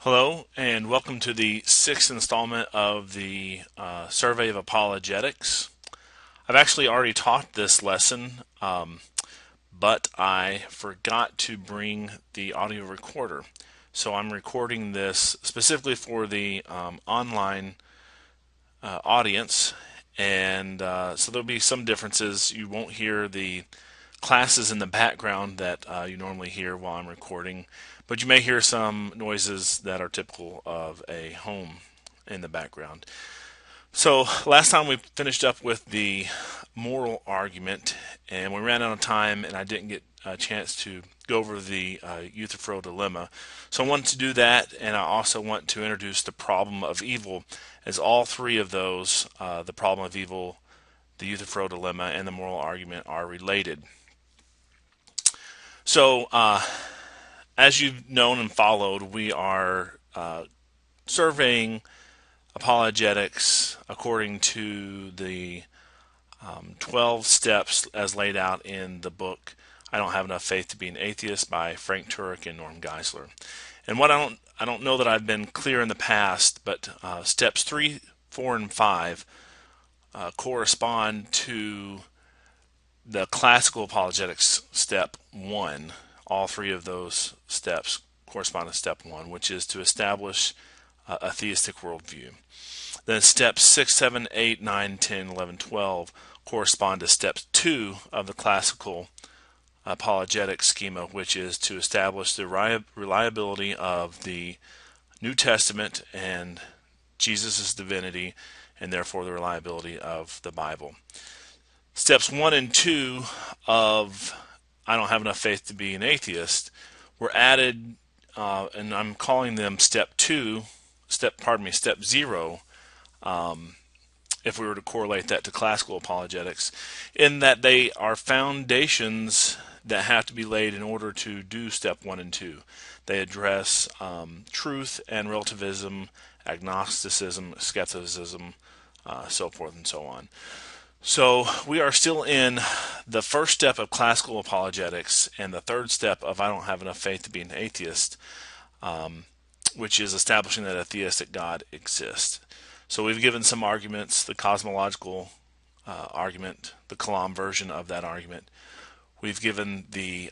Hello, and welcome to the sixth installment of the Survey of Apologetics. I've actually already taught this lesson, but I forgot to bring the audio recorder. So I'm recording this specifically for the online audience, and so there'll be some differences. You won't hear the classes in the background that you normally hear while I'm recording, but you may hear some noises that are typical of a home in the background. So last time we finished up with the moral argument, and we ran out of time, and I didn't get a chance to go over the Euthyphro Dilemma. So I wanted to do that, and I also want to introduce the problem of evil, as all three of those, the problem of evil, the Euthyphro Dilemma, and the moral argument, are related. So, as you've known and followed, we are surveying apologetics according to the 12 steps as laid out in the book "I Don't Have Enough Faith to Be an Atheist" by Frank Turek and Norm Geisler. And what I don't know that I've been clear in the past, but steps 3, 4, and 5 correspond to the classical apologetics step 1. All three of those steps correspond to step 1, which is to establish a theistic worldview. Then steps 6, 7, 8, 9, 10, 11, 12 correspond to step 2 of the classical apologetic schema, which is to establish the reliability of the New Testament and Jesus' divinity, and therefore the reliability of the Bible. Steps 1 and 2 of "I Don't Have Enough Faith to Be an Atheist" were added, and I'm calling them step 0, if we were to correlate that to classical apologetics, in that they are foundations that have to be laid in order to do step 1 and 2. They address truth and relativism, agnosticism, skepticism, so forth and so on. So we are still in the first step of classical apologetics and the third step of "I Don't Have Enough Faith to Be an Atheist," which is establishing that a theistic God exists. So we've given some arguments: the cosmological argument, the Kalam version of that argument. We've given the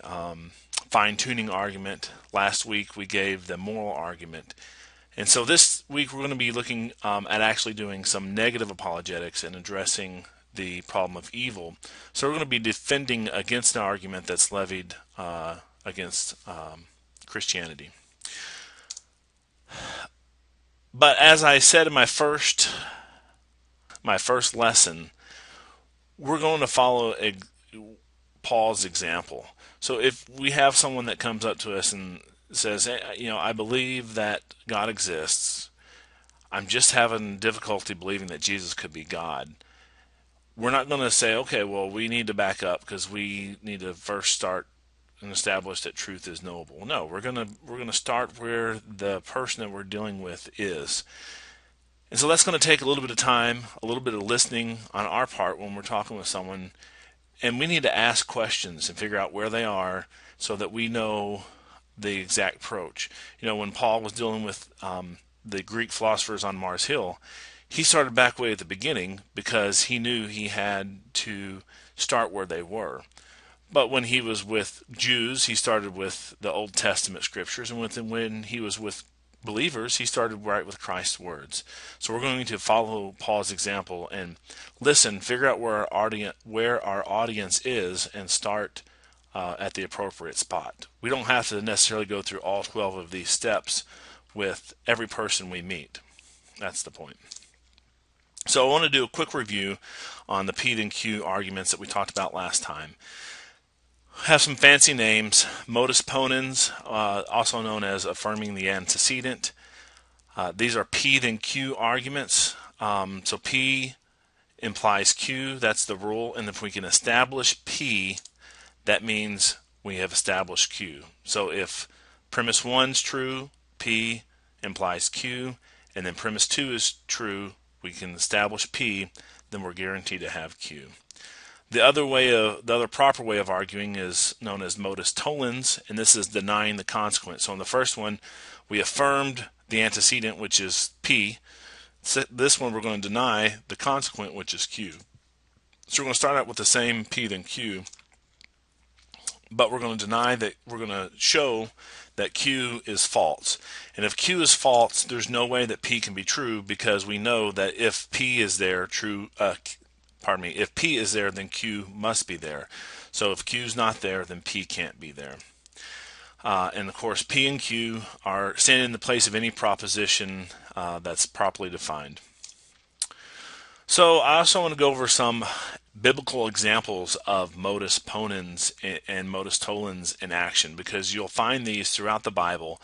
fine-tuning argument. Last week we gave the moral argument. And so this week we're going to be looking at actually doing some negative apologetics and addressing the problem of evil. So we're going to be defending against an argument that's levied against Christianity. But as I said in my first lesson, we're going to follow Paul's example. So if we have someone that comes up to us and says, hey, I believe that God exists, I'm just having difficulty believing that Jesus could be God, we're not going to say, okay, well, we need to back up because we need to first start and establish that truth is knowable. No, we're going to start where the person that we're dealing with is. And so that's going to take a little bit of time, a little bit of listening on our part when we're talking with someone, and we need to ask questions and figure out where they are so that we know the exact approach. When Paul was dealing with the Greek philosophers on Mars Hill, he started back way at the beginning because he knew he had to start where they were. But when he was with Jews, he started with the Old Testament scriptures, and when he was with believers, he started right with Christ's words. So we're going to follow Paul's example and listen, figure out where our audience is, and start at the appropriate spot. We don't have to necessarily go through all 12 of these steps with every person we meet. That's the point. So I want to do a quick review on the P and Q arguments that we talked about last time. Have some fancy names: Modus Tollens, also known as affirming the antecedent. These are P then Q arguments. So P implies Q, that's the rule, and if we can establish P, that means we have established Q. So if premise 1 is true, P implies Q, and then premise 2 is true, we can establish P, then we're guaranteed to have Q. The other proper way of arguing is known as Modus Tollens, and this is denying the consequent. So in the first one, we affirmed the antecedent, which is P. This one we're going to deny the consequent, which is Q. So we're going to start out with the same P than Q, but we're going to deny that, we're going to show that Q is false. And if Q is false, there's no way that P can be true, because we know that if P is there, if P is there, then Q must be there. So if Q is not there, then P can't be there. And of course, P and Q are standing in the place of any proposition that's properly defined. So I also want to go over some biblical examples of modus ponens and modus tollens in action, because you'll find these throughout the Bible.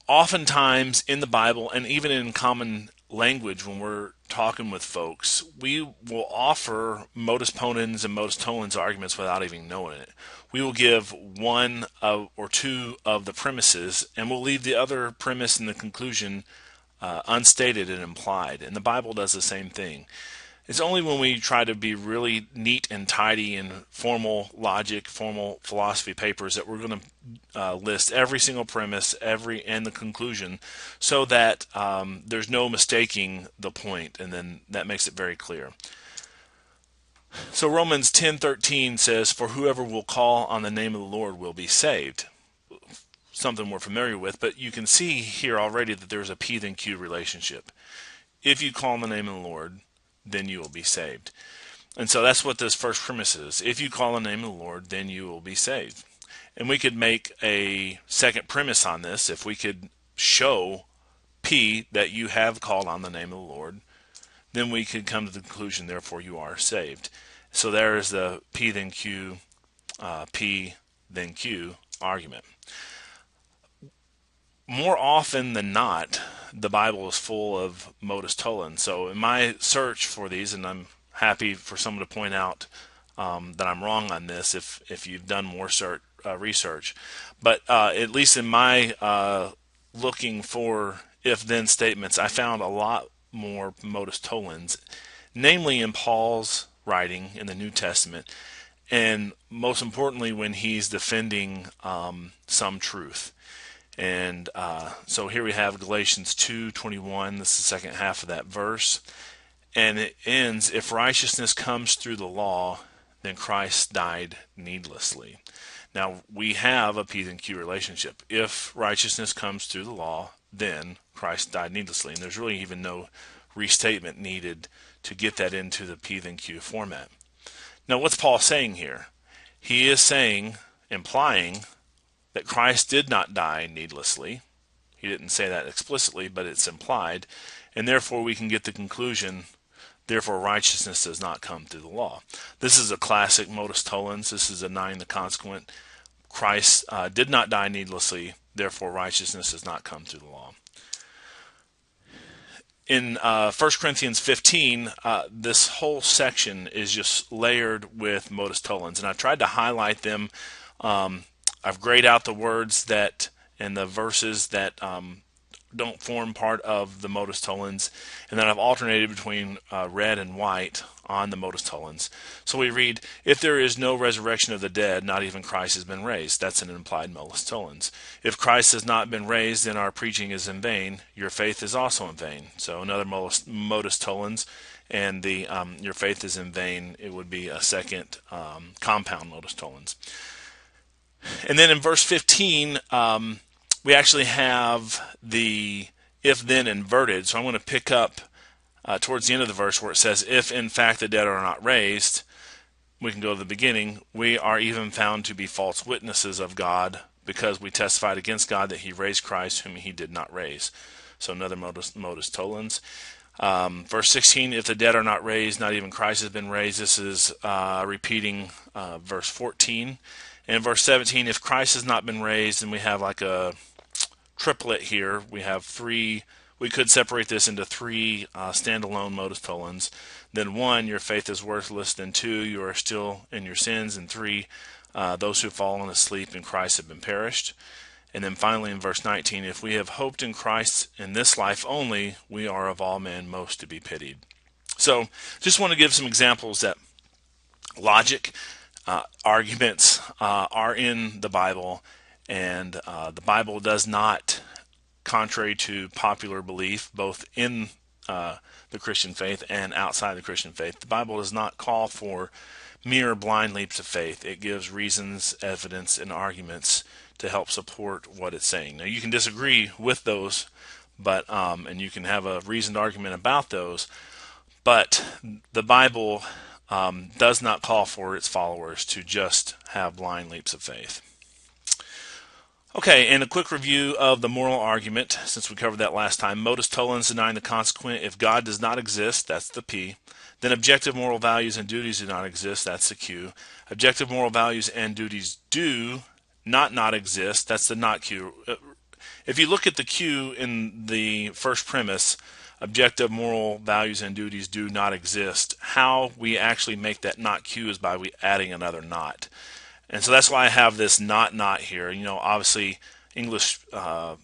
Oftentimes in the Bible, and even in common language when we're talking with folks, we will offer modus ponens and modus tollens arguments without even knowing it. We will give one or two of the premises, and we'll leave the other premise and the conclusion unstated and implied. And the Bible does the same thing. It's only when we try to be really neat and tidy in formal logic, formal philosophy papers, that we're going to list every single premise, and the conclusion, so that there's no mistaking the point, and then that makes it very clear. So Romans 10:13 says, "For whoever will call on the name of the Lord will be saved." Something we're familiar with, but you can see here already that there's a P then Q relationship. If you call on the name of the Lord, then you will be saved. And so that's what this first premise is. If you call on the name of the Lord, then you will be saved. And we could make a second premise on this. If we could show P that you have called on the name of the Lord, then we could come to the conclusion, therefore you are saved. So there is the P then Q argument. More often than not, the Bible is full of modus tollens. So in my search for these, and I'm happy for someone to point out that I'm wrong on this if you've done more research, but at least in my looking for if-then statements, I found a lot more modus tollens, namely in Paul's writing in the New Testament, and most importantly when he's defending some truth. And so here we have Galatians 2:21. This is the second half of that verse. And it ends, "If righteousness comes through the law, then Christ died needlessly." Now, we have a P and Q relationship. If righteousness comes through the law, then Christ died needlessly. And there's really even no restatement needed to get that into the P and Q format. Now, what's Paul saying here? He is implying that Christ did not die needlessly. He didn't say that explicitly, but it's implied. And therefore we can get the conclusion, therefore righteousness does not come through the law. This is a classic modus tollens. This is denying the consequent. Christ did not die needlessly, therefore righteousness does not come through the law. In 1 Corinthians 15, this whole section is just layered with modus tollens. And I tried to highlight them. I've grayed out the words that and the verses that don't form part of the modus tollens, and then I've alternated between red and white on the modus tollens. So we read, "If there is no resurrection of the dead, not even Christ has been raised." That's an implied modus tollens. "If Christ has not been raised, then our preaching is in vain. Your faith is also in vain." So another modus tollens, and the your faith is in vain, it would be a second compound modus tollens. And then in verse 15, we actually have the if-then inverted. So I'm going to pick up towards the end of the verse where it says, "If in fact the dead are not raised," we can go to the beginning, "we are even found to be false witnesses of God, because we testified against God that he raised Christ whom he did not raise." So another modus tollens. Verse 16, "If the dead are not raised, not even Christ has been raised." This is repeating verse 14. And verse 17, "If Christ has not been raised," and we have like a triplet here. We have three. We could separate this into three standalone modus tollens. Then one, your faith is worthless. Then two, you are still in your sins. And three, those who have fallen asleep in Christ have been perished. And then finally in verse 19, "If we have hoped in Christ in this life only, we are of all men most to be pitied." So just want to give some examples that logic, arguments are in the Bible, and the Bible does not contrary to popular belief, both in the Christian faith and outside the Christian faith. The Bible does not call for mere blind leaps of faith. It gives reasons, evidence, and arguments to help support what it's saying. Now, you can disagree with those, but and you can have a reasoned argument about those, but the Bible does not call for its followers to just have blind leaps of faith. Okay, and a quick review of the moral argument, since we covered that last time. Modus Tollens, denying the consequent. If God does not exist, that's the P. Then objective moral values and duties do not exist, that's the Q. Objective moral values and duties do not exist, that's the not Q. If you look at the Q in the first premise, objective moral values and duties do not exist, how we actually make that not Q is by adding another not. And so that's why I have this not here. You know, obviously English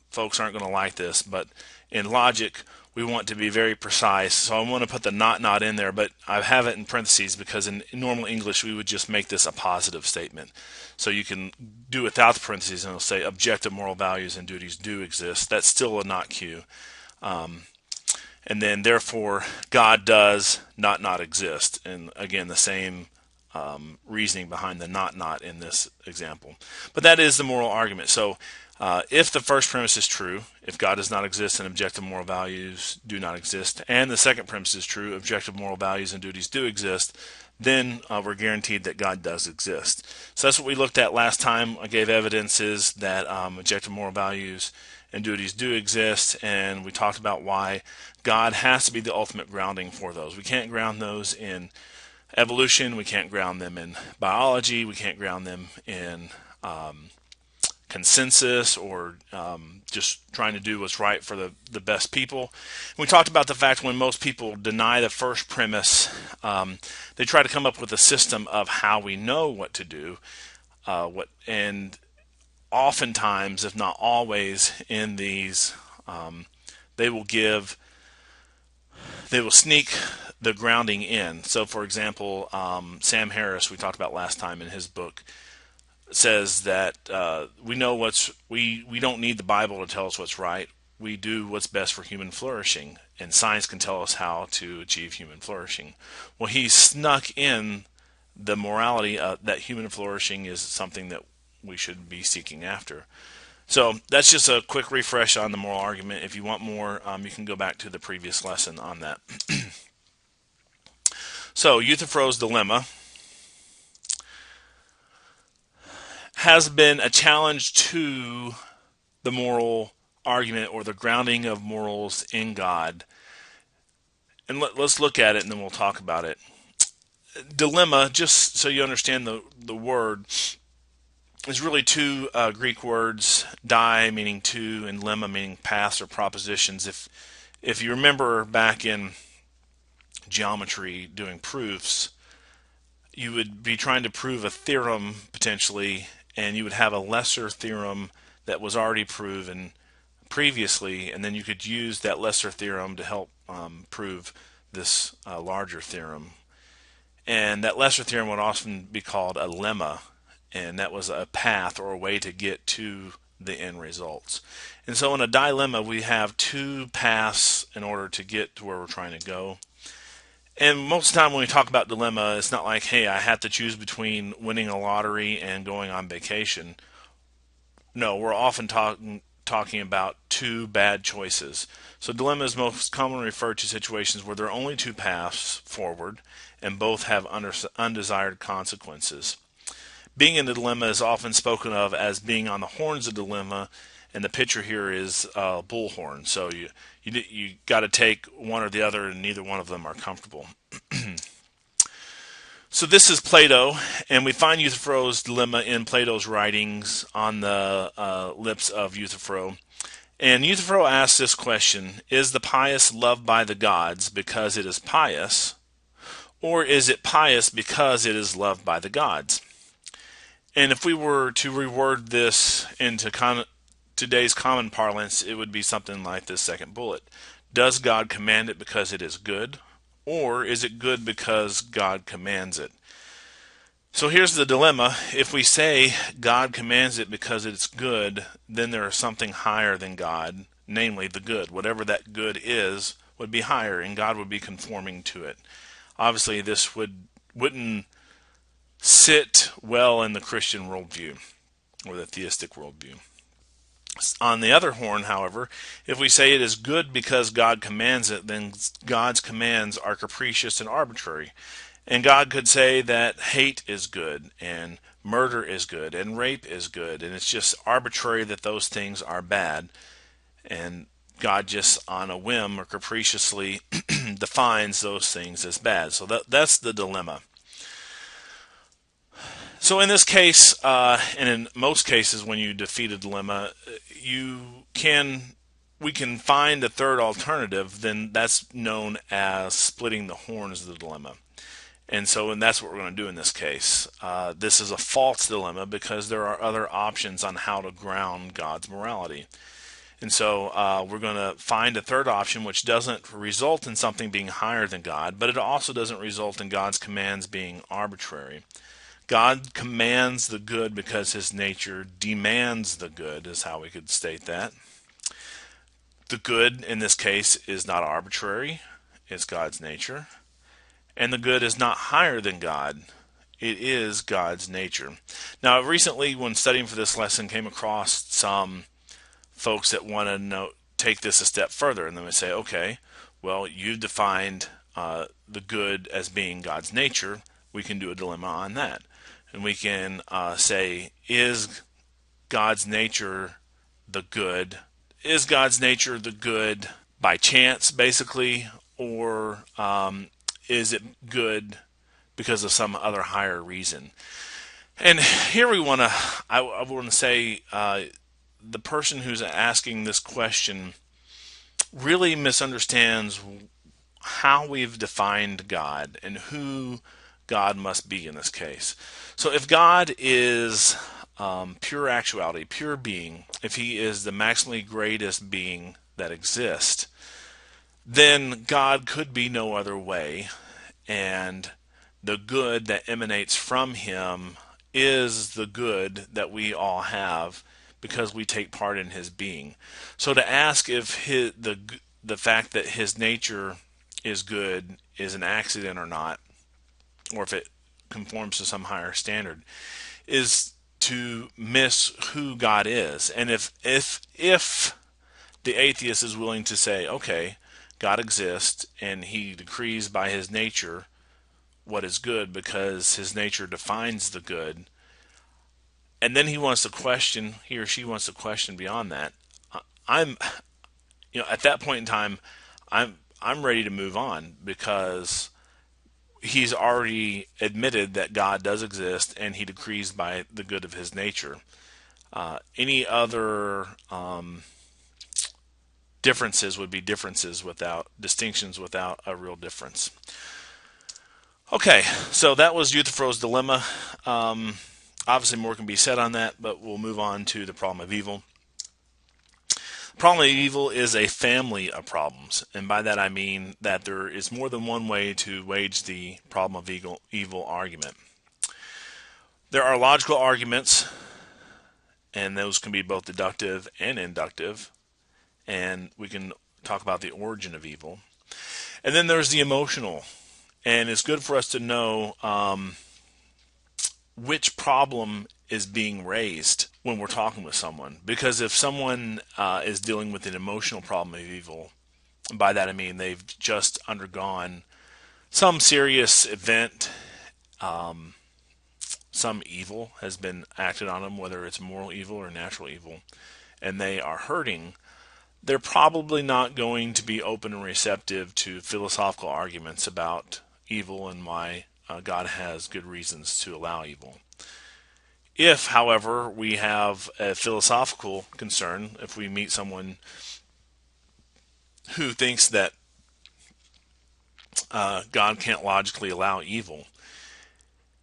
folks aren't going to like this, but in logic we want to be very precise. So I want to put the not in there, but I have it in parentheses because in normal English we would just make this a positive statement. So you can do without the parentheses and it'll say objective moral values and duties do exist. That's still a not Q. And then therefore God does not exist. And again, the same reasoning behind the not in this example. But that is the moral argument. So if the first premise is true, if God does not exist and objective moral values do not exist, and the second premise is true, objective moral values and duties do exist, then we're guaranteed that God does exist. So that's what we looked at last time. I gave evidences that objective moral values and duties do exist, and we talked about why God has to be the ultimate grounding for those. We can't ground those in evolution, we can't ground them in biology, we can't ground them in consensus or just trying to do what's right for the best people. And we talked about the fact when most people deny the first premise, they try to come up with a system of how we know what to do, and oftentimes, if not always, in these, they will sneak the grounding in. So, for example, Sam Harris, we talked about last time in his book, says that we know we don't need the Bible to tell us what's right. We do what's best for human flourishing, and science can tell us how to achieve human flourishing. Well, he snuck in the morality that human flourishing is something that we should be seeking after. So that's just a quick refresh on the moral argument. If you want more, you can go back to the previous lesson on that. So Euthyphro's Dilemma has been a challenge to the moral argument or the grounding of morals in God. And let's look at it and then we'll talk about it. Dilemma, just so you understand the word, is really two Greek words, di meaning two and lemma meaning paths or propositions. If you remember back in geometry doing proofs, you would be trying to prove a theorem potentially, and you would have a lesser theorem that was already proven previously, and then you could use that lesser theorem to help prove this larger theorem. And that lesser theorem would often be called a lemma, and that was a path or a way to get to the end results. And so in a dilemma, we have two paths in order to get to where we're trying to go. And most of the time when we talk about dilemma, it's not like, hey, I have to choose between winning a lottery and going on vacation. No, we're often talking about two bad choices. So dilemma is most commonly referred to situations where there are only two paths forward and both have undesired consequences. Being in a dilemma is often spoken of as being on the horns of dilemma, and the picture here is a bullhorn. So you got to take one or the other, and neither one of them are comfortable. So this is Plato, and we find Euthyphro's Dilemma in Plato's writings on the lips of Euthyphro. And Euthyphro asks this question: is the pious loved by the gods because it is pious, or is it pious because it is loved by the gods? And if we were to reword this into today's common parlance, it would be something like this second bullet. Does God command it because it is good, or is it good because God commands it? So here's the dilemma. If we say God commands it because it's good, then there is something higher than God, namely the good. Whatever that good is would be higher, and God would be conforming to it. Obviously, this wouldn't sit well in the Christian worldview or the theistic worldview. On the other horn, however, if we say it is good because God commands it, then God's commands are capricious and arbitrary. And God could say that hate is good, and murder is good, and rape is good, and it's just arbitrary that those things are bad. And God just on a whim or capriciously defines those things as bad. So that's the dilemma. So in this case, and in most cases when you defeat a dilemma, we can find a third alternative, then that's known as splitting the horns of the dilemma. And that's what we're going to do in this case. This is a false dilemma because there are other options on how to ground God's morality. And so we're going to find a third option which doesn't result in something being higher than God, but it also doesn't result in God's commands being arbitrary. God commands the good because his nature demands the good, is how we could state that. The good in this case is not arbitrary, it's God's nature. And the good is not higher than God, it is God's nature. Now, recently when studying for this lesson, came across some folks that want to take this a step further, and then we say, okay, well, you've defined the good as being God's nature. We can do a dilemma on that. And we can say, is God's nature the good? Is God's nature the good by chance, basically, or is it good because of some other higher reason? And here I want to say, the person who's asking this question really misunderstands how we've defined God and who God must be in this case. So if God is pure actuality, pure being, if he is the maximally greatest being that exists, then God could be no other way, and the good that emanates from him is the good that we all have because we take part in his being. So to ask if the fact that his nature is good is an accident or not, or if it conforms to some higher standard, is to miss who God is. And if the atheist is willing to say, okay, God exists and he decrees by his nature what is good because his nature defines the good, and then he or she wants to question beyond that, at that point in time, I'm ready to move on because he's already admitted that God does exist and he decrees by the good of his nature. Any other differences would be distinctions without a real difference. Okay, so that was Euthyphro's dilemma. Obviously more can be said on that, but we'll move on to the problem of evil. The problem of evil is a family of problems, and by that I mean that there is more than one way to wage the problem of evil argument. There are logical arguments, and those can be both deductive and inductive, and we can talk about the origin of evil. And then there's the emotional, and it's good for us to know which problem is being raised when we're talking with someone. Because if someone is dealing with an emotional problem of evil, by that I mean they've just undergone some serious event, some evil has been acted on them, whether it's moral evil or natural evil, and they are hurting, they're probably not going to be open and receptive to philosophical arguments about evil and why God has good reasons to allow evil. If, however, we have a philosophical concern, if we meet someone who thinks that God can't logically allow evil,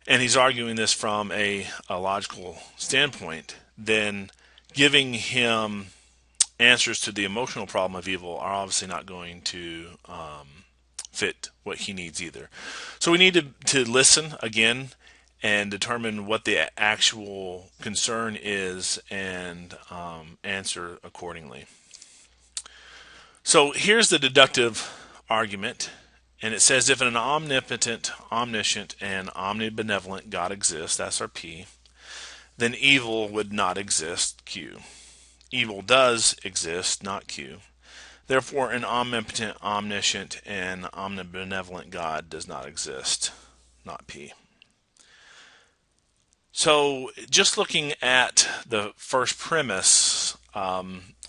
and he's arguing this from a logical standpoint, then giving him answers to the emotional problem of evil are obviously not going to fit what he needs either. So we need to listen again and determine what the actual concern is and answer accordingly. So here's the deductive argument, and it says if an omnipotent, omniscient, and omnibenevolent God exists, that's our P, then evil would not exist, Q. Evil does exist, not Q. Therefore, an omnipotent, omniscient, and omnibenevolent God does not exist, not P. So, just looking at the first premise,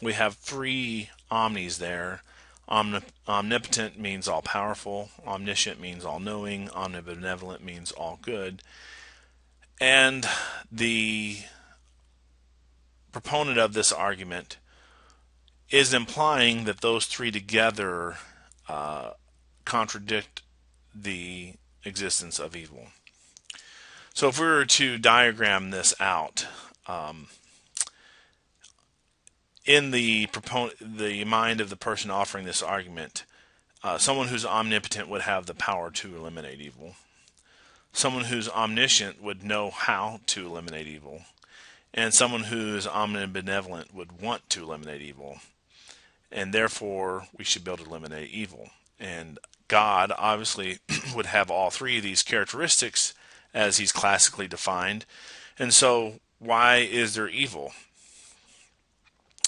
we have three omnis there. Omnipotent means all powerful, omniscient means all knowing, omnibenevolent means all good. And the proponent of this argument is implying that those three together contradict the existence of evil. So if we were to diagram this out, in the mind of the person offering this argument, someone who's omnipotent would have the power to eliminate evil. Someone who's omniscient would know how to eliminate evil. And someone who's omnibenevolent would want to eliminate evil. And therefore, we should be able to eliminate evil. And God obviously would have all three of these characteristics as he's classically defined. And so, why is there evil?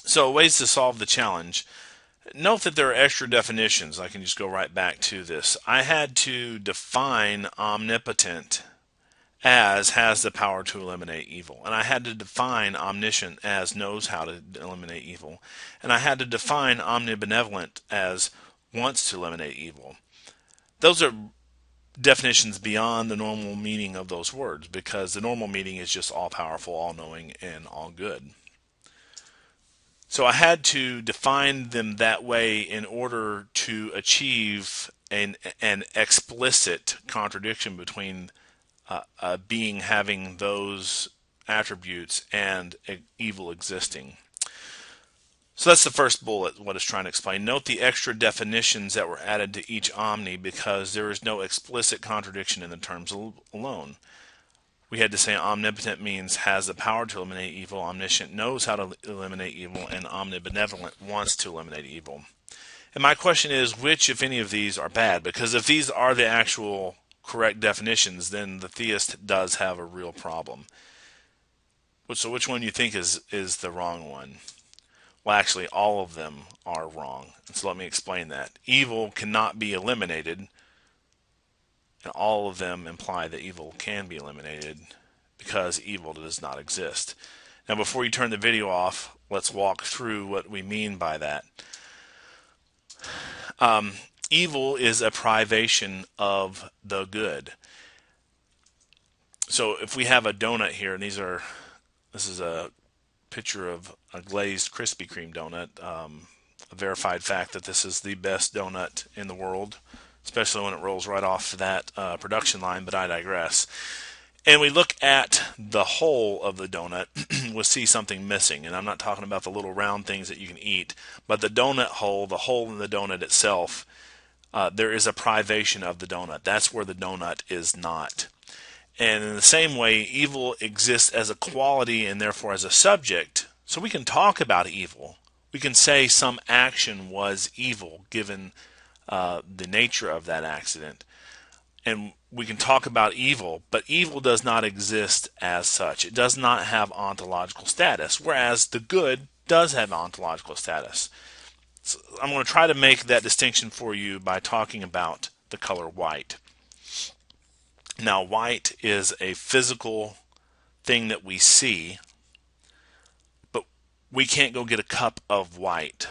So, ways to solve the challenge. Note that there are extra definitions. I can just go right back to this. I had to define omnipotent as has the power to eliminate evil. And I had to define omniscient as knows how to eliminate evil. And I had to define omnibenevolent as wants to eliminate evil. Those are definitions beyond the normal meaning of those words, because the normal meaning is just all powerful, all knowing, and all good. So I had to define them that way in order to achieve an explicit contradiction between a being having those attributes and evil existing. So that's the first bullet, what it's trying to explain. Note the extra definitions that were added to each omni because there is no explicit contradiction in the terms alone. We had to say omnipotent means has the power to eliminate evil, omniscient knows how to eliminate evil, and omnibenevolent wants to eliminate evil. And my question is, which, if any of these, are bad? Because if these are the actual correct definitions, then the theist does have a real problem. So which one do you think is the wrong one? Well, actually, all of them are wrong. So let me explain that. Evil cannot be eliminated, and all of them imply that evil can be eliminated because evil does not exist. Now, before you turn the video off, let's walk through what we mean by that. Evil is a privation of the good. So if we have a donut here, and this is a picture of a glazed Krispy Kreme donut, a verified fact that this is the best donut in the world, especially when it rolls right off that production line, but I digress. And we look at the whole of the donut, we'll see something missing. And I'm not talking about the little round things that you can eat, but the donut hole, the hole in the donut itself, there is a privation of the donut. That's where the donut is not. And in the same way, evil exists as a quality and therefore as a subject. So we can talk about evil. We can say some action was evil given the nature of that accident. And we can talk about evil, but evil does not exist as such. It does not have ontological status, whereas the good does have ontological status. So I'm going to try to make that distinction for you by talking about the color white. Now, white is a physical thing that we see, but we can't go get a cup of white.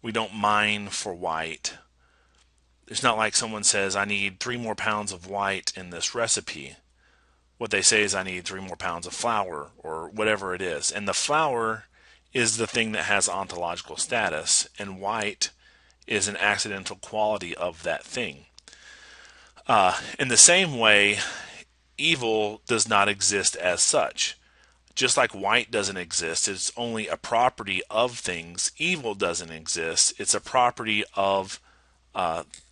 We don't mine for white. It's not like someone says, I need 3 more pounds of white in this recipe. What they say is, I need 3 more pounds of flour, or whatever it is. And the flour is the thing that has ontological status, and white is an accidental quality of that thing. In the same way, evil does not exist as such. Just like white doesn't exist, it's only a property of things. Evil doesn't exist. It's a property of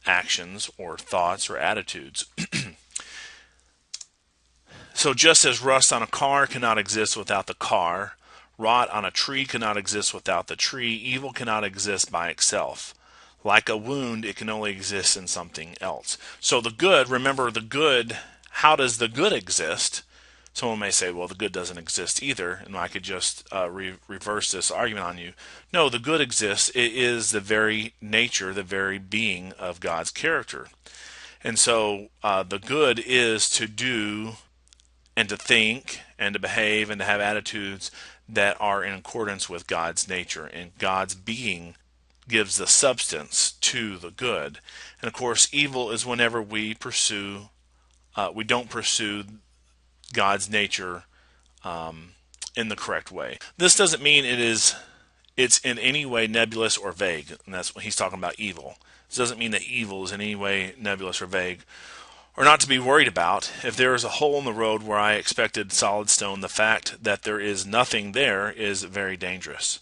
actions or thoughts or attitudes. So just as rust on a car cannot exist without the car, Rot on a tree cannot exist without the tree. Evil cannot exist by itself. Like a wound, it can only exist in something else. So the good, remember the good, how does the good exist? Someone may say, well, the good doesn't exist either, and I could just reverse this argument on you. No, the good exists. It is the very nature, the very being of God's character. And so the good is to do and to think and to behave and to have attitudes that are in accordance with God's nature. And God's being gives the substance to the good. And of course, evil is whenever we don't pursue God's nature in the correct way. This doesn't mean it's in any way nebulous or vague, and that's what he's talking about evil. This doesn't mean that evil is in any way nebulous or vague, or not to be worried about. If there is a hole in the road where I expected solid stone, the fact that there is nothing there is very dangerous.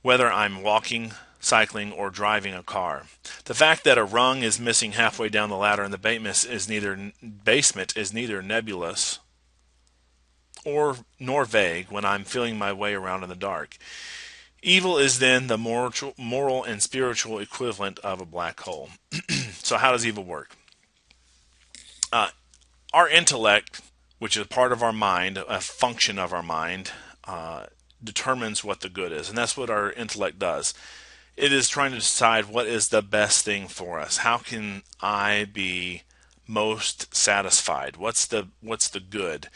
Whether I'm walking, cycling, or driving a car. The fact that a rung is missing halfway down the ladder in the basement is neither nebulous nor vague when I'm feeling my way around in the dark. Evil is then the moral and spiritual equivalent of a black hole. So how does evil work? Our intellect, which is part of our mind, a function of our mind, determines what the good is. And that's what our intellect does. It is trying to decide what is the best thing for us. How can I be most satisfied? What's the good?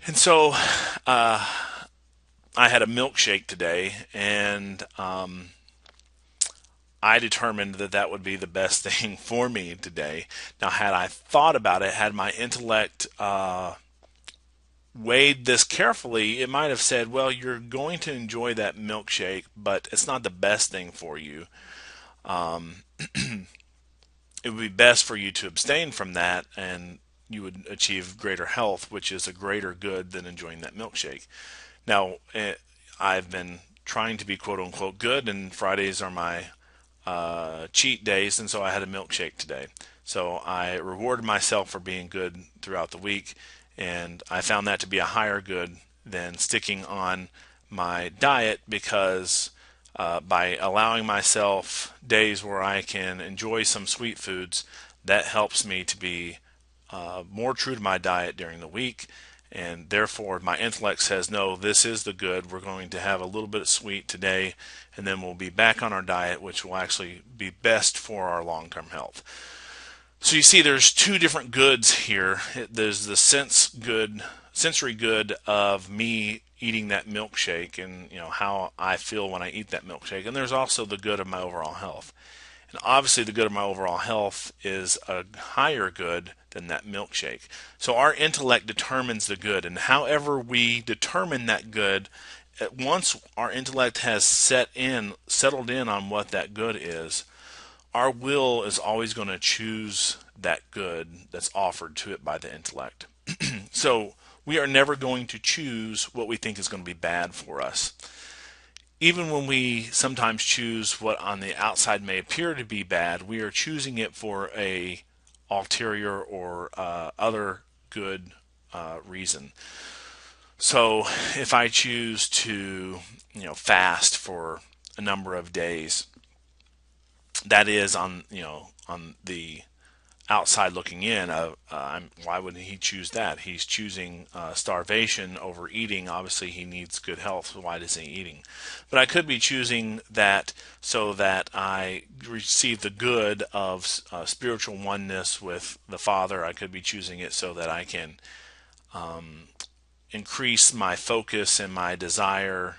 And so I had a milkshake today, and I determined that would be the best thing for me today. Now, had I thought about it, had my intellect weighed this carefully, it might have said, well, you're going to enjoy that milkshake, but it's not the best thing for you. It would be best for you to abstain from that, and you would achieve greater health, which is a greater good than enjoying that milkshake. Now, I've been trying to be quote-unquote good, and Fridays are my cheat days, and so I had a milkshake today. So I rewarded myself for being good throughout the week, and I found that to be a higher good than sticking on my diet, because by allowing myself days where I can enjoy some sweet foods, that helps me to be more true to my diet during the week, and therefore my intellect says, no, this is the good. We're going to have a little bit of sweet today, and then we'll be back on our diet, which will actually be best for our long-term health. So you see, there's two different goods here. There's the sensory good of me eating that milkshake, and how I feel when I eat that milkshake, and there's also the good of my overall health. And obviously the good of my overall health is a higher good than that milkshake. So our intellect determines the good, and however we determine that good, once our intellect has settled in on what that good is, our will is always going to choose that good that's offered to it by the intellect. So we are never going to choose what we think is going to be bad for us. Even when we sometimes choose what on the outside may appear to be bad, we are choosing it for a ulterior or other good reason. So if I choose to fast for a number of days, that is on the outside looking in. Why would he choose that? He's choosing starvation over eating. Obviously, he needs good health, so why isn't he eating? But I could be choosing that so that I receive the good of spiritual oneness with the Father. I could be choosing it so that I can increase my focus and my desire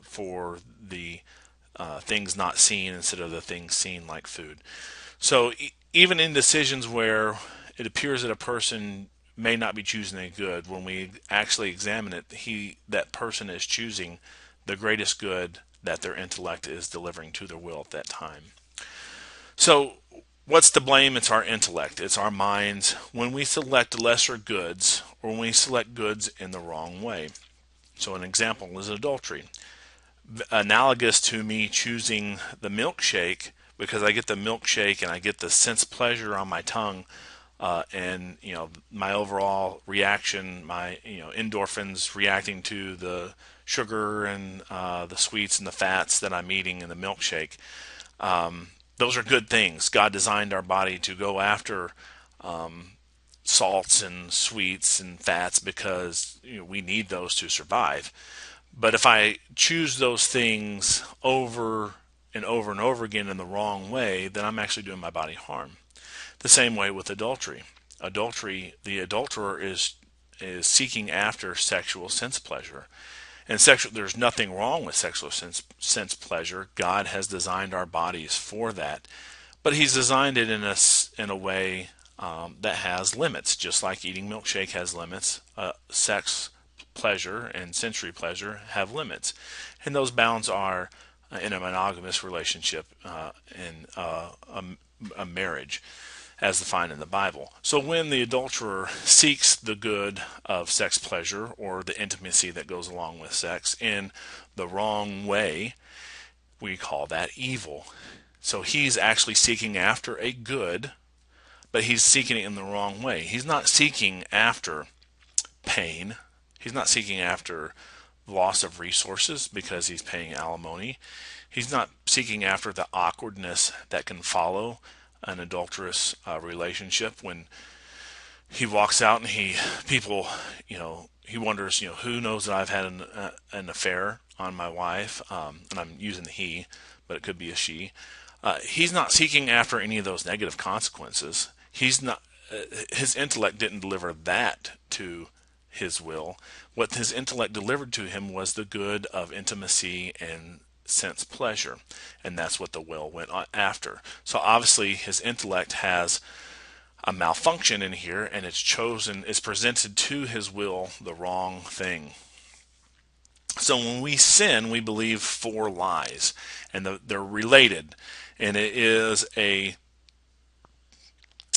for the things not seen instead of the things seen, like food. So even in decisions where it appears that a person may not be choosing a good, when we actually examine it, that person is choosing the greatest good that their intellect is delivering to their will at that time. So what's to blame? It's our intellect. It's our minds when we select lesser goods, or when we select goods in the wrong way. So an example is adultery. Analogous to me choosing the milkshake, because I get the milkshake and I get the sense pleasure on my tongue and my overall reaction, my endorphins reacting to the sugar and the sweets and the fats that I'm eating in the milkshake. Those are good things. God designed our body to go after salts and sweets and fats because we need those to survive. But if I choose those things over and over and over again in the wrong way, then I'm actually doing my body harm. The same way with adultery. The adulterer is seeking after sexual sense pleasure. And there's nothing wrong with sexual sense pleasure. God has designed our bodies for that, but He's designed it in a way that has limits, just like eating milkshake has limits. Sex pleasure and sensory pleasure have limits, and those bounds are in a monogamous relationship, in a marriage, as defined in the Bible. So when the adulterer seeks the good of sex pleasure or the intimacy that goes along with sex in the wrong way, we call that evil. So he's actually seeking after a good, but he's seeking it in the wrong way. He's not seeking after pain. He's not seeking after loss of resources because he's paying alimony. He's not seeking after the awkwardness that can follow an adulterous relationship when he walks out and he wonders, who knows that I've had an affair on my wife, and I'm using the he, but it could be a she. He's not seeking after any of those negative consequences. He's not. His intellect didn't deliver that to his will. What his intellect delivered to him was the good of intimacy and sense pleasure, and that's what the will went after. So obviously his intellect has a malfunction in here, and it's presented to his will the wrong thing. So when we sin, we believe 4 lies, and they're related, and it is a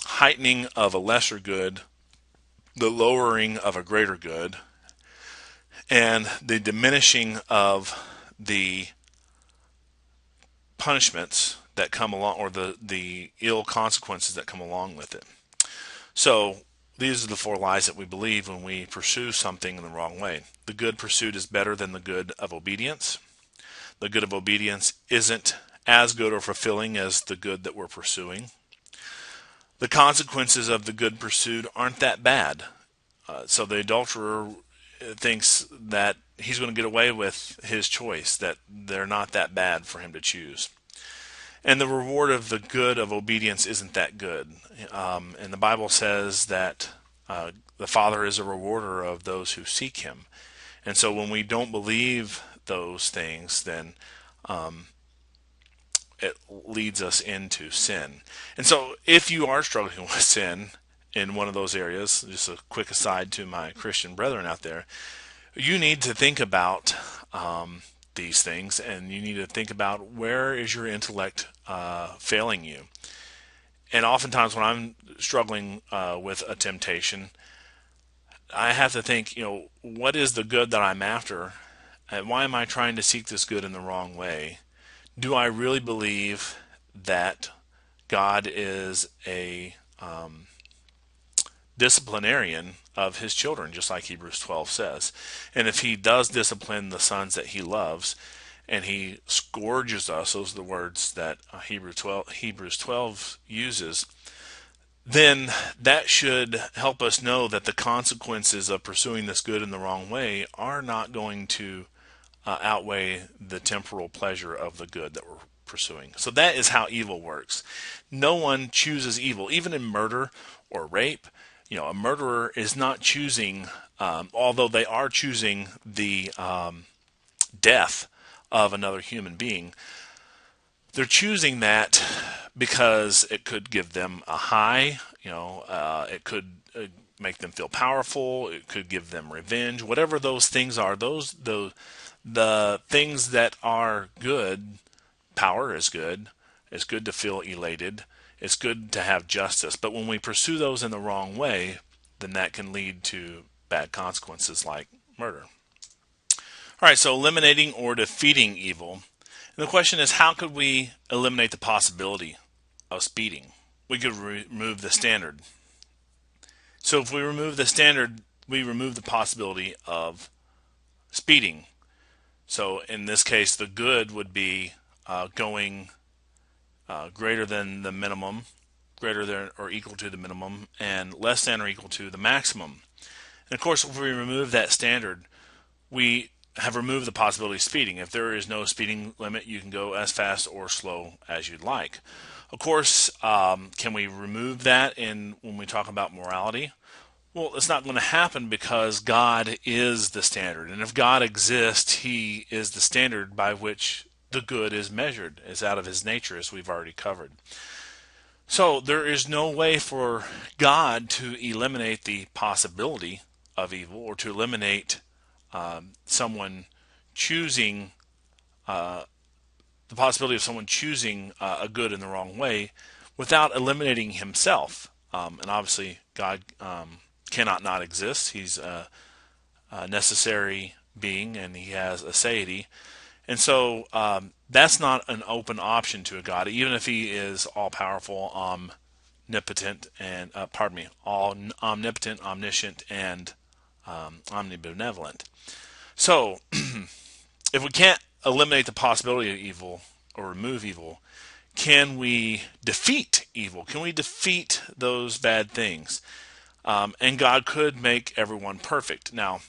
heightening of a lesser good, the lowering of a greater good, and the diminishing of the punishments that come along, or the ill consequences that come along with it. So these are the 4 lies that we believe when we pursue something in the wrong way. The good pursued is better than the good of obedience. The good of obedience isn't as good or fulfilling as the good that we're pursuing. The consequences of the good pursued aren't that bad. So the adulterer thinks that he's going to get away with his choice, that they're not that bad for him to choose. And the reward of the good of obedience isn't that good. And the Bible says that the Father is a rewarder of those who seek Him. And so when we don't believe those things, then it leads us into sin. And so if you are struggling with sin in one of those areas, just a quick aside to my Christian brethren out there, you need to think about these things, and you need to think about where is your intellect failing you. And oftentimes when I'm struggling with a temptation, I have to think, what is the good that I'm after? And why am I trying to seek this good in the wrong way? Do I really believe that God is a disciplinarian of His children, just like Hebrews 12 says? And if He does discipline the sons that He loves, and He scourges us, those are the words that Hebrews 12 uses, then that should help us know that the consequences of pursuing this good in the wrong way are not going to outweigh the temporal pleasure of the good that we're pursuing. So that is how evil works. No one chooses evil, even in murder or rape. A murderer is not choosing, although they are choosing the death of another human being. They're choosing that because it could give them a high, it could make them feel powerful, it could give them revenge, whatever those things are. The things that are good, power is good. It's good to feel elated. It's good to have justice. But when we pursue those in the wrong way, then that can lead to bad consequences like murder. All right, so eliminating or defeating evil. And the question is, how could we eliminate the possibility of speeding? We could remove the standard. So if we remove the standard, we remove the possibility of speeding. So in this case, the good would be going greater than the minimum, greater than or equal to the minimum, and less than or equal to the maximum. And of course, if we remove that standard, we have removed the possibility of speeding. If there is no speeding limit, you can go as fast or slow as you'd like. Of course, can we remove that when we talk about morality? Well, it's not going to happen because God is the standard. And if God exists, he is the standard by which the good is measured. It's out of his nature, as we've already covered. So there is no way for God to eliminate the possibility of evil or to eliminate someone choosing the possibility of someone choosing a good in the wrong way without eliminating himself. And obviously, God cannot not exist. He's a necessary being, and he has aseity. And so that's not an open option to a God, even if he is all-powerful, omnipotent, and all omnipotent, omniscient, and omnibenevolent. So if we can't eliminate the possibility of evil or remove evil, can we defeat evil? Can we defeat those bad things? And God could make everyone perfect. Now,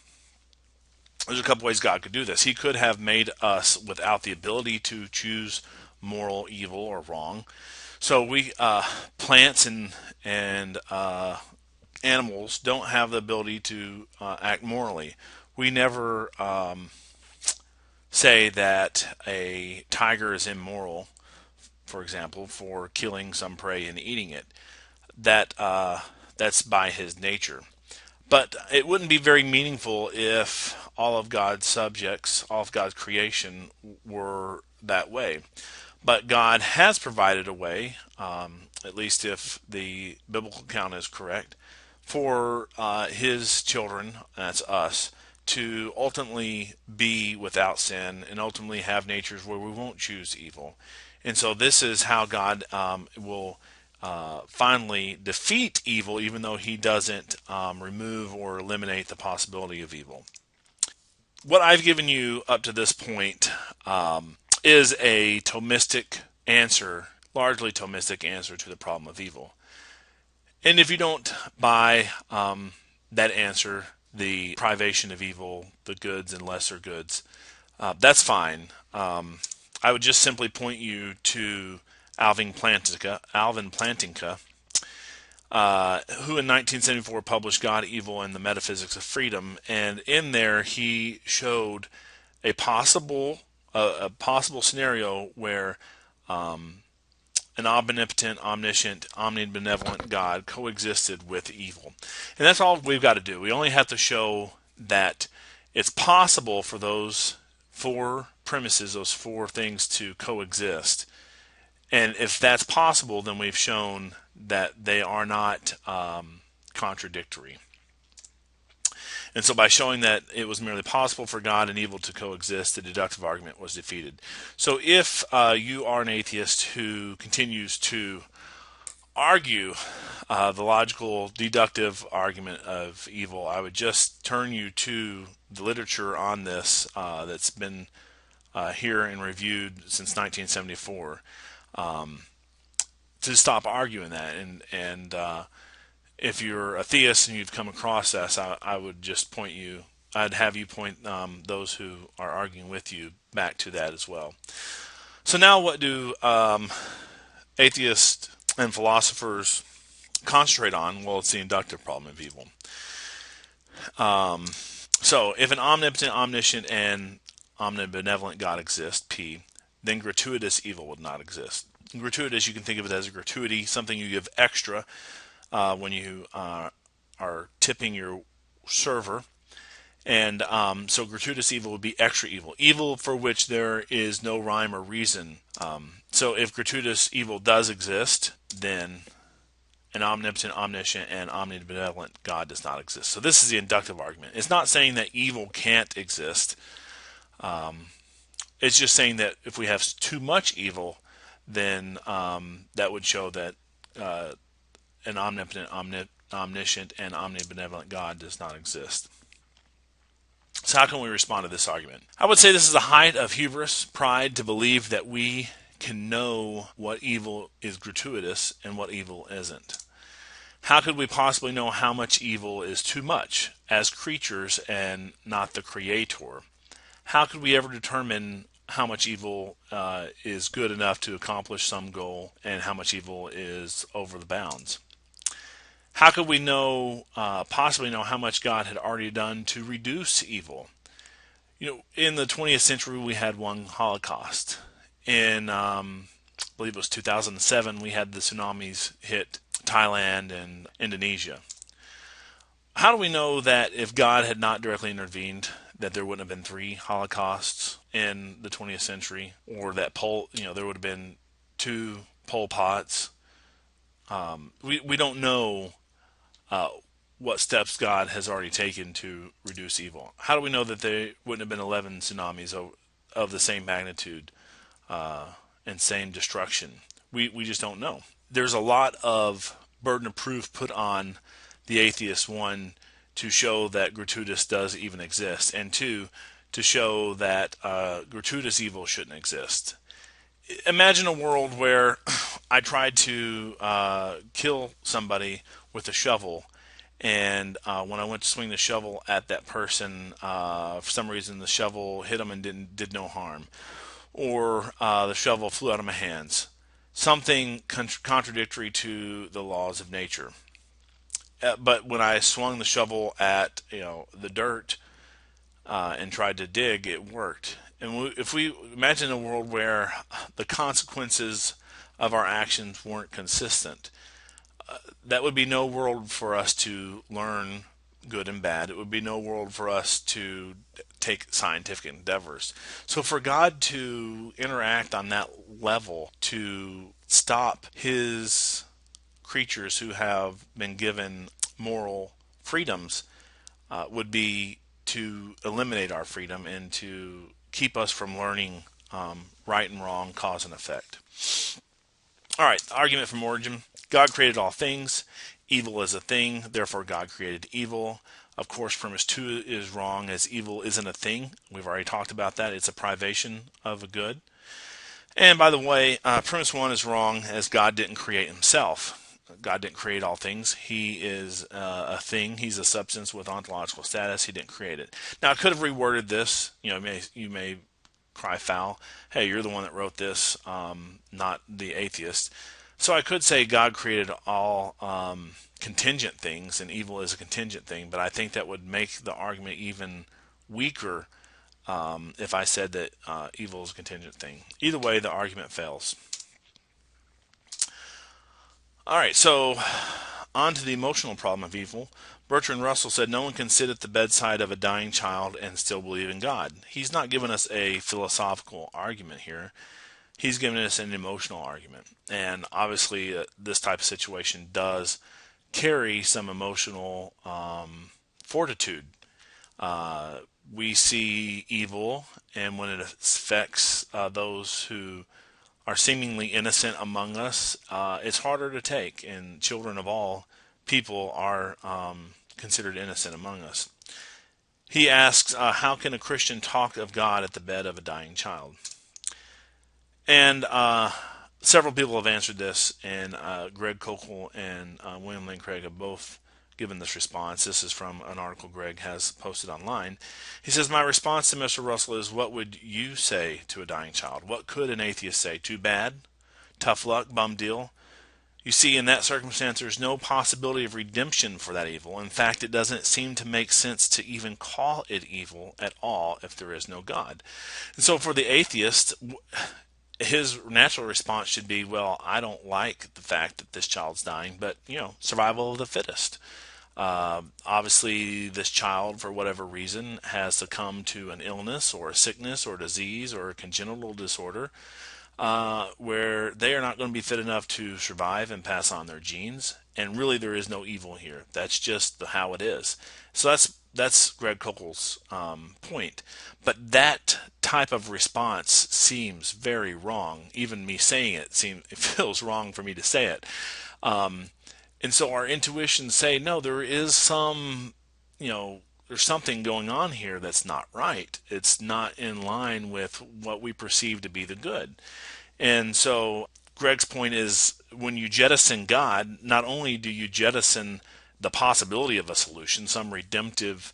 there's a couple ways God could do this. He could have made us without the ability to choose moral evil or wrong. So we plants and animals don't have the ability to act morally. We never say that a tiger is immoral, for example, for killing some prey and eating it. That's by his nature. But it wouldn't be very meaningful if all of God's subjects, all of God's creation were that way. But God has provided a way, at least if the biblical account is correct, for his children, that's us, to ultimately be without sin and ultimately have natures where we won't choose evil. And so this is how God will finally defeat evil, even though he doesn't remove or eliminate the possibility of evil. What I've given you up to this point is a Thomistic answer, largely Thomistic answer to the problem of evil. And if you don't buy that answer, the privation of evil, the goods and lesser goods, that's fine. I would just simply point you to Alvin Plantinga, who in 1974 published God, Evil, and the Metaphysics of Freedom, and in there he showed a possible scenario where an omnipotent, omniscient, omnibenevolent God coexisted with evil. And that's all we've got to do. We only have to show that it's possible for those four premises, those four things to coexist. And if that's possible, then we've shown that they are not contradictory. And so by showing that it was merely possible for God and evil to coexist, the deductive argument was defeated. So if you are an atheist who continues to argue the logical deductive argument of evil, I would just turn you to the literature on this that's been here and reviewed since 1974 to stop arguing that. And if you're a theist and you've come across this, I would just I'd have you point those who are arguing with you back to that as well. So now what do atheists and philosophers concentrate on? Well, it's the inductive problem of evil. So if an omnipotent, omniscient, and omnibenevolent God exists, P, then gratuitous evil would not exist. Gratuitous, you can think of it as a gratuity, something you give extra when you are tipping your server. And so gratuitous evil would be extra evil, evil for which there is no rhyme or reason. So if gratuitous evil does exist, then an omnipotent, omniscient, and omnibenevolent God does not exist. So this is the inductive argument. It's not saying that evil can't exist. It's just saying that if we have too much evil, then that would show that an omnipotent, omniscient, and omnibenevolent God does not exist. So how can we respond to this argument? I would say this is a height of hubris, pride, to believe that we can know what evil is gratuitous and what evil isn't. How could we possibly know how much evil is too much as creatures and not the creator? How could we ever determine how much evil is good enough to accomplish some goal and how much evil is over the bounds? How could we possibly know how much God had already done to reduce evil? In the 20th century, we had one Holocaust. In, I believe it was 2007, we had the tsunamis hit Thailand and Indonesia. How do we know that if God had not directly intervened, that there wouldn't have been 3 Holocausts in the 20th century, or that there would have been 2 Pol Pots? We don't know what steps God has already taken to reduce evil. How do we know that there wouldn't have been 11 tsunamis of the same magnitude and same destruction? We just don't know. There's a lot of burden of proof put on the atheist, one, to show that gratuitous does even exist, and 2, to show that gratuitous evil shouldn't exist. Imagine a world where I tried to kill somebody with a shovel, and when I went to swing the shovel at that person, for some reason the shovel hit them and did no harm, or the shovel flew out of my hands. Something contradictory to the laws of nature. But when I swung the shovel at the dirt and tried to dig, it worked. And if we imagine a world where the consequences of our actions weren't consistent, that would be no world for us to learn good and bad. It would be no world for us to take scientific endeavors. So for God to interact on that level, to stop his creatures who have been given moral freedoms, would be to eliminate our freedom and to keep us from learning right and wrong, cause and effect. All right, argument from origin. God created all things. Evil is a thing, therefore God created evil. Of course, premise 2 is wrong, as evil isn't a thing. We've already talked about that. It's a privation of a good. And by the way, premise 1 is wrong, as God didn't create himself. God didn't create all things. He is a thing. He's a substance with ontological status. He didn't create it. Now, I could have reworded this. You may cry foul. Hey, you're the one that wrote this, not the atheist. So I could say God created all contingent things, and evil is a contingent thing, but I think that would make the argument even weaker if I said that evil is a contingent thing. Either way, the argument fails. All right, so on to the emotional problem of evil. Bertrand Russell said, no one can sit at the bedside of a dying child and still believe in God. He's not giving us a philosophical argument here. He's giving us an emotional argument. And obviously, this type of situation does carry some emotional fortitude. We see evil, and when it affects those who are seemingly innocent among us, it's harder to take, and children of all people are considered innocent among us. He asks, how can a Christian talk of God at the bed of a dying child? And several people have answered this, and Greg Kokel and William Lane Craig have both given this response. This is from an article Greg has posted online. He says, my response to Mr. Russell is, what would you say to a dying child? What could an atheist say? Too bad? Tough luck? Bum deal? You see, in that circumstance, there's no possibility of redemption for that evil. In fact, it doesn't seem to make sense to even call it evil at all if there is no God. And so for the atheist, his natural response should be, well, I don't like the fact that this child's dying, but, survival of the fittest. Obviously, this child, for whatever reason, has succumbed to an illness or a sickness or disease or a congenital disorder where they are not going to be fit enough to survive and pass on their genes. And really, there is no evil here. That's just how it is. So that's Greg Kokel's point. But that type of response seems very wrong. Even me saying it feels wrong for me to say it. And so our intuitions say, no, there is there's something going on here that's not right. It's not in line with what we perceive to be the good. And so Greg's point is, when you jettison God, not only do you jettison the possibility of a solution, some redemptive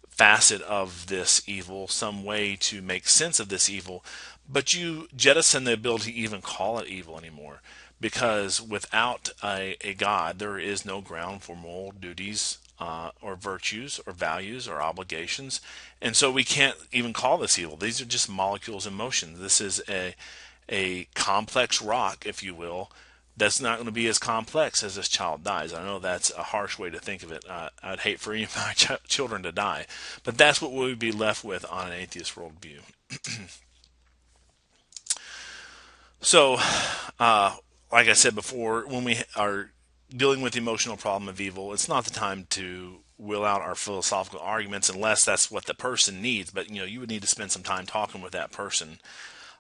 facet of this evil, some way to make sense of this evil, but you jettison the ability to even call it evil anymore. Because without a God, there is no ground for moral duties or virtues or values or obligations. And so we can't even call this evil. These are just molecules in motion. This is a complex rock, if you will, that's not going to be as complex as this child dies. I know that's a harsh way to think of it. I'd hate for any of my children to die, but that's what we would be left with on an atheist worldview. So, like I said before, when we are dealing with the emotional problem of evil, it's not the time to will out our philosophical arguments unless that's what the person needs. But you would need to spend some time talking with that person.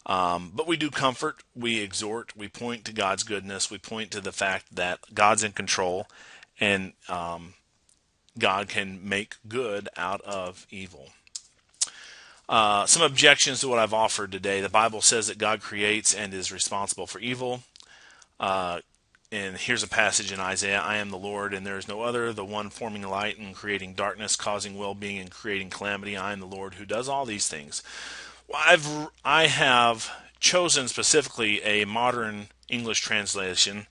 But we do comfort, we exhort, we point to God's goodness, we point to the fact that God's in control, and God can make good out of evil. Some objections to what I've offered today. The Bible says that God creates and is responsible for evil. And here's a passage in Isaiah: I am the Lord, and there is no other, the one forming light and creating darkness, causing well-being and creating calamity. I am the Lord who does all these things. I have chosen specifically a modern English translation.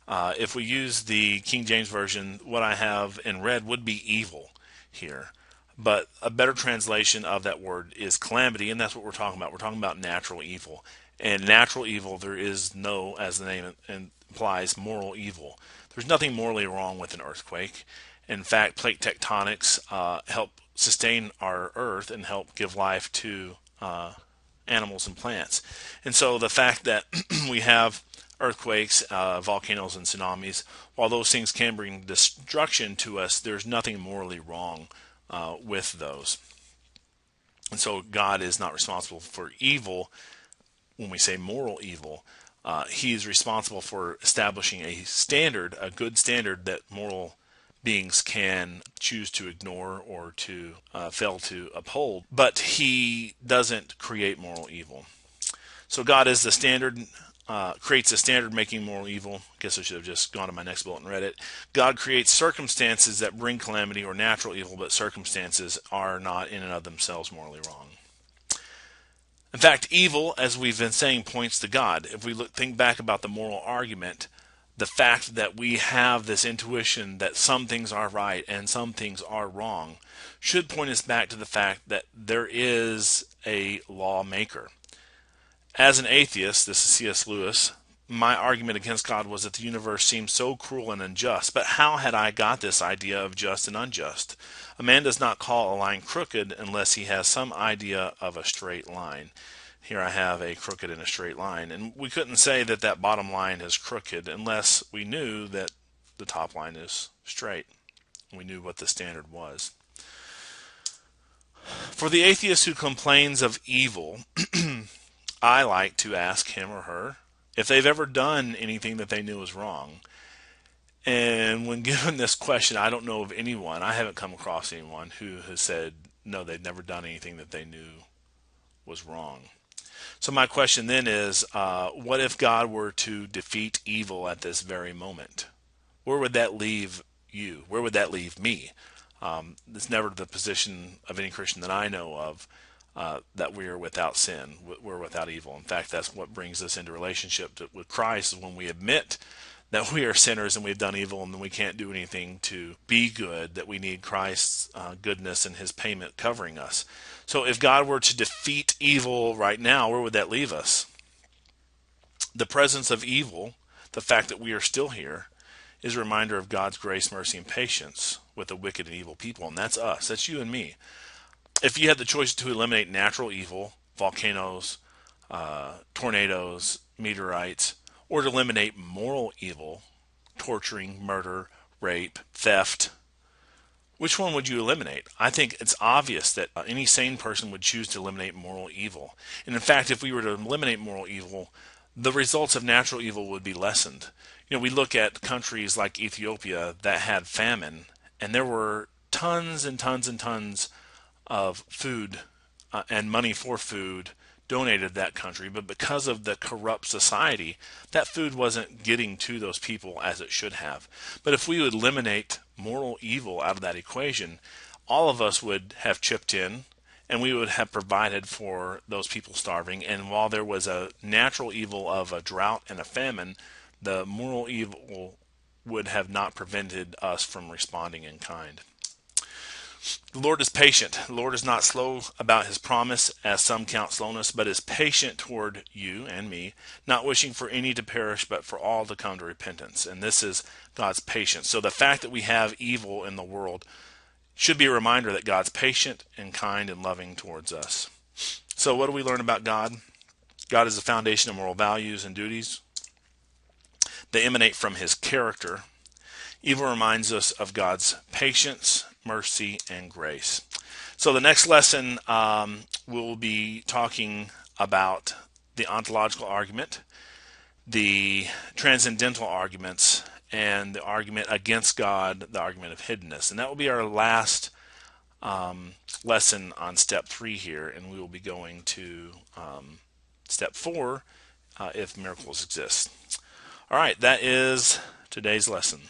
If we use the King James Version, what I have in red would be evil here. But a better translation of that word is calamity, and that's what we're talking about. We're talking about natural evil. And natural evil, there is no, as the name implies, moral evil. There's nothing morally wrong with an earthquake. In fact, plate tectonics help sustain our earth and help give life to animals and plants. And so the fact that we have earthquakes, volcanoes, and tsunamis, while those things can bring destruction to us, there's nothing morally wrong with those. And so God is not responsible for evil. When we say moral evil, he is responsible for establishing a standard, a good standard that moral beings can choose to ignore or to fail to uphold, but he doesn't create moral evil. So God is the standard, creates a standard making moral evil. I guess I should have just gone to my next bullet and read it. God creates circumstances that bring calamity or natural evil, but circumstances are not in and of themselves morally wrong. In fact, evil, as we've been saying, points to God. If we think back about the moral argument, the fact that we have this intuition that some things are right and some things are wrong should point us back to the fact that there is a lawmaker. As an atheist, this is C.S. Lewis, my argument against God was that the universe seemed so cruel and unjust. But how had I got this idea of just and unjust? A man does not call a line crooked unless he has some idea of a straight line. Here I have a crooked and a straight line. And we couldn't say that that bottom line is crooked unless we knew that the top line is straight. We knew what the standard was. For the atheist who complains of evil, I like to ask him or her if they've ever done anything that they knew was wrong. And when given this question, I don't know of anyone, I haven't come across anyone who has said, no, they've never done anything that they knew was wrong. So my question then is, what if God were to defeat evil at this very moment? Where would that leave you? Where would that leave me? It's never the position of any Christian that I know of that we are without sin, we're without evil. In fact, that's what brings us into relationship with Christ, is when we admit that we are sinners and we've done evil and we can't do anything to be good, that we need Christ's goodness and his payment covering us. So if God were to defeat evil right now, where would that leave us? The presence of evil, the fact that we are still here, is a reminder of God's grace, mercy, and patience with the wicked and evil people. And that's us. That's you and me. If you had the choice to eliminate natural evil, volcanoes, tornadoes, meteorites, or to eliminate moral evil, torturing, murder, rape, theft, which one would you eliminate? I think it's obvious that any sane person would choose to eliminate moral evil. And in fact, if we were to eliminate moral evil, the results of natural evil would be lessened. We look at countries like Ethiopia that had famine, and there were tons and tons and tons of food and money for food donated to that country, but because of the corrupt society, that food wasn't getting to those people as it should have. But if we would eliminate moral evil out of that equation, all of us would have chipped in and we would have provided for those people starving. And while there was a natural evil of a drought and a famine, the moral evil would have not prevented us from responding in kind. The Lord is patient. The Lord is not slow about his promise, as some count slowness, but is patient toward you and me, not wishing for any to perish, but for all to come to repentance. And this is God's patience. So the fact that we have evil in the world should be a reminder that God's patient and kind and loving towards us. So what do we learn about God? God is the foundation of moral values and duties. They emanate from his character. Evil reminds us of God's patience, mercy, and grace. So the next lesson, we'll be talking about the ontological argument, the transcendental arguments, and the argument against God, the argument of hiddenness. And that will be our last lesson on step 3 here, and we will be going to step 4, if miracles exist. All right, that is today's lesson.